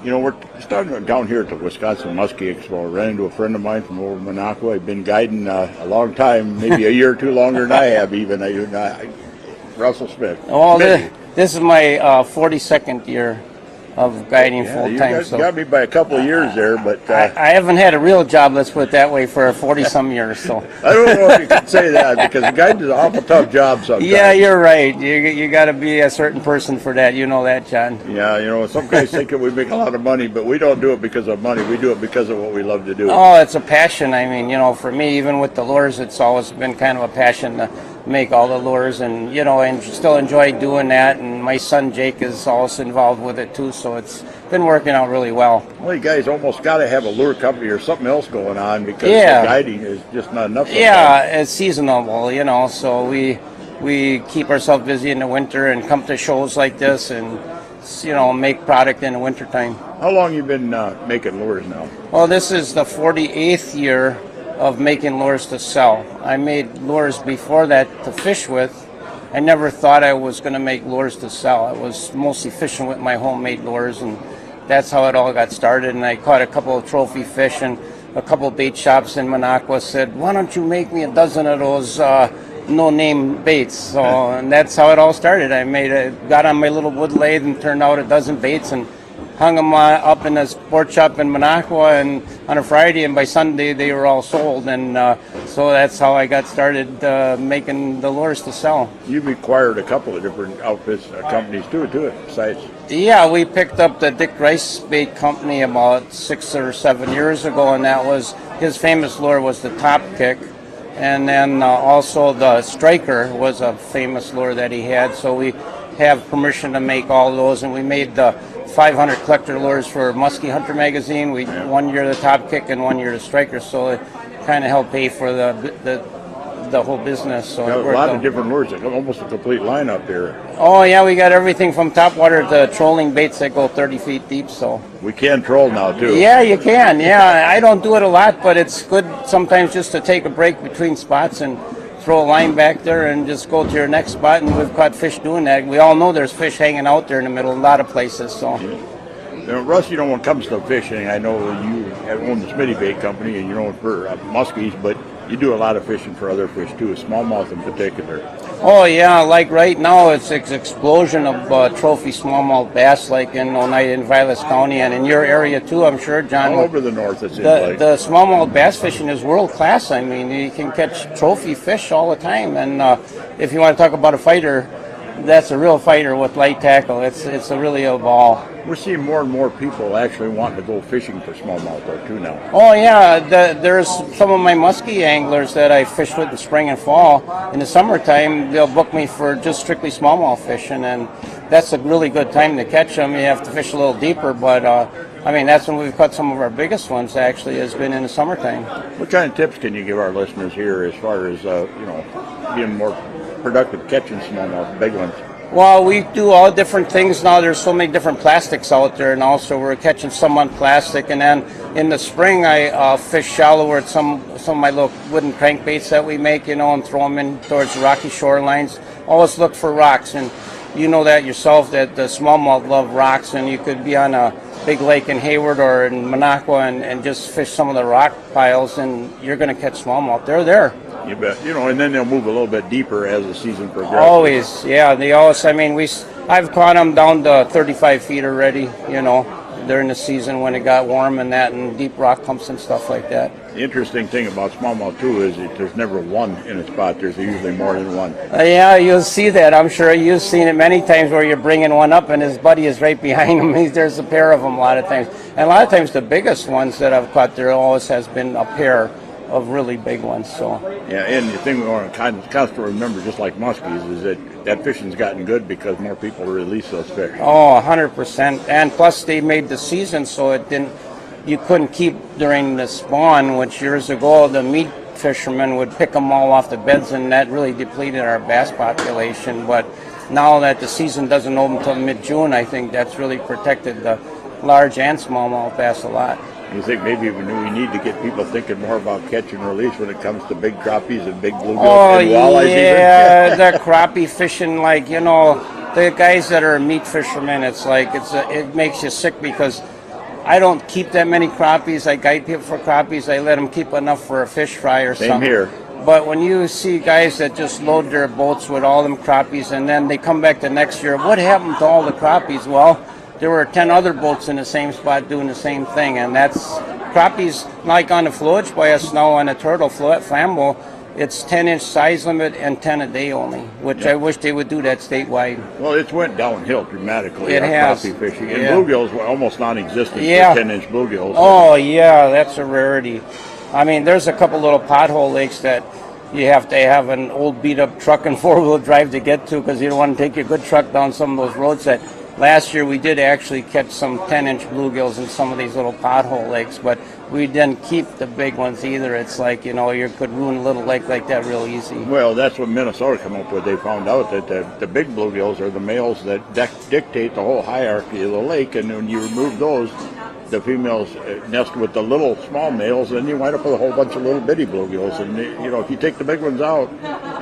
You know, we're starting down here at the Wisconsin Musky Expo. I ran into a friend of mine from over Minocqua. I've been guiding a long time, maybe a year or two longer than I have even. Russell Smith. Oh, this is my 42nd year of guiding full time. You got me by a couple of years there, but I haven't had a real job, let's put it that way, for 40-some years. So I don't know if you can say that, because guiding is an awful tough job sometimes. Yeah, you're right. You got to be a certain person for that. You know that, John. Yeah, you know, some guys think that we make a lot of money, but we don't do it because of money. We do it because of what we love to do. Oh, it's a passion. I mean, you know, for me, even with the lures, it's always been kind of a passion to make all the lures, and you know, and still enjoy doing that. And my son Jake is also involved with it too, so it's been working out really well. Well, you guys almost got to have a lure company or something else going on, because the guiding is just not enough. Yeah, it's seasonal, you know, so we keep ourselves busy in the winter and come to shows like this and, you know, make product in the wintertime. How long you been making lures now? Well, this is the 48th year of making lures to sell. I made lures before that to fish with. I never thought I was going to make lures to sell. I was mostly fishing with my homemade lures, and that's how it all got started. And I caught a couple of trophy fish, and a couple of bait shops in Minocqua said, "Why don't you make me a dozen of those no-name baits?" So, and that's how it all started. Got on my little wood lathe and turned out a dozen baits and hung them up in a sport shop in Minocqua and on a Friday, and by Sunday they were all sold. And so that's how I got started making the lures to sell. You've acquired a couple of different outfits, companies too, besides. Yeah, we picked up the Dick Rice Bait Company about 6 or 7 years ago, and that was his famous lure was the Top Kick. And then also the Striker was a famous lure that he had, so we have permission to make all those, and we made the 500 collector lures for Musky Hunter magazine. We 1 year the Top Kick and 1 year the Striker, so it kind of helped pay for the whole business. So a lot of different lures, almost a complete lineup there. Oh yeah, we got everything from topwater to trolling baits that go 30 feet deep. So we can troll now too. Yeah, you can. Yeah, I don't do it a lot, but it's good sometimes just to take a break between spots and throw a line back there and just go to your next spot. And we've caught fish doing that. We all know there's fish hanging out there in the middle, a lot of places. So. Now, Russ, you know, when it comes to fishing, I know you own the Smitty Bait Company, and you're known for muskies, but you do a lot of fishing for other fish too, smallmouth in particular. Oh yeah, like right now it's an explosion of trophy smallmouth bass, like in Oneida and Vilas County, and in your area too, I'm sure, John. All over the north, it seems like. The smallmouth bass fishing is world class. I mean, you can catch trophy fish all the time, and if you want to talk about a fighter, that's a real fighter with light tackle. It's really a ball. We're seeing more and more people actually wanting to go fishing for smallmouth though too now. Oh yeah, there's some of my musky anglers that I fish with in spring and fall. In the summertime, they'll book me for just strictly smallmouth fishing, and that's a really good time to catch them. You have to fish a little deeper, but I mean, that's when we've caught some of our biggest ones. Actually, has been in the summertime. What kind of tips can you give our listeners here as far as you know, being more productive catching smallmouth, big ones? Well, we do all different things now. There's so many different plastics out there, and also we're catching some on plastic. And then in the spring, I fish shallower at some of my little wooden crankbaits that we make, you know, and throw them in towards the rocky shorelines. Always look for rocks, and you know that yourself, that the smallmouth love rocks, and you could be on a big lake in Hayward or in Minocqua and just fish some of the rock piles, and you're going to catch smallmouth. They're there. You bet. You know, and then they'll move a little bit deeper as the season progresses. Always, yeah. They always. I mean, I've caught them down to 35 feet already. You know, during the season when it got warm and that, and deep rock clumps and stuff like that. The interesting thing about smallmouth too is that there's never one in a spot. There's usually more than one. Yeah, you'll see that. I'm sure you've seen it many times where you're bringing one up and his buddy is right behind him. There's a pair of them a lot of times, and a lot of times the biggest ones that I've caught, there always has been a pair of really big ones. So yeah, and the thing we want to constantly remember, just like muskies, is that fishing's gotten good because more people release those fish. Oh, 100%. And plus they made the season so you couldn't keep during the spawn, which years ago the meat fishermen would pick them all off the beds, and that really depleted our bass population. But now that the season doesn't open until mid-June, I think that's really protected the large and smallmouth bass a lot. You think maybe we need to get people thinking more about catch and release when it comes to big crappies and big bluegills and walleyes? Yeah, the crappie fishing, like, you know, the guys that are meat fishermen, it's like it makes you sick because I don't keep that many crappies. I guide people for crappies. I let them keep enough for a fish fry or Same something. here. But when you see guys that just load their boats with all them crappies and then they come back the next year, what happened to all the crappies? Well, there were 10 other boats in the same spot doing the same thing, and that's crappies like on the flowage by us now on a turtle float at Flambeau. It's 10-inch size limit and 10 a day only, which I wish they would do that statewide. Well, it's went downhill dramatically. It has. Crappie fishing. And Yeah. bluegills were almost non-existent Yeah. for 10-inch bluegills. Oh, yeah, that's a rarity. I mean, there's a couple little pothole lakes that you have to have an old beat-up truck and four-wheel drive to get to because you don't want to take your good truck down some of those roads that last year we did actually catch some 10-inch bluegills in some of these little pothole lakes, but we didn't keep the big ones either. It's like, you know, you could ruin a little lake like that real easy. Well, that's what Minnesota come up with. They found out that the big bluegills are the males that dictate the whole hierarchy of the lake, and when you remove those, the females nest with the little small males, and you wind up with a whole bunch of little bitty bluegills. And, you know, if you take the big ones out,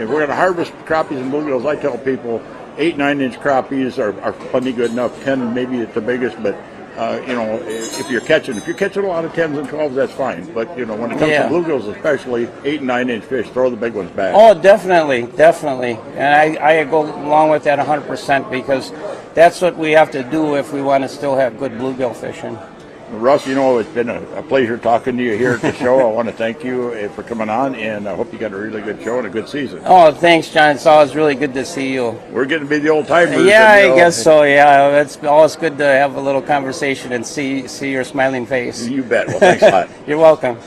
if we're going to harvest crappies and bluegills, I tell people 8-9-inch crappies are plenty good enough. 10 maybe at the biggest, but you know, if you're catching a lot of 10s and 12s, that's fine. But you know, when it comes to bluegills, especially 8 and 9-inch fish, throw the big ones back. Oh, definitely, and I go along with that 100% because that's what we have to do if we want to still have good bluegill fishing. Russ, you know, it's been a pleasure talking to you here at the show. I want to thank you for coming on, and I hope you got a really good show and a good season. Oh, thanks, John. It's always really good to see you. We're getting to be the old timers. Yeah, I guess so. Yeah, it's always good to have a little conversation and see your smiling face. You bet. Well, thanks a lot. You're welcome.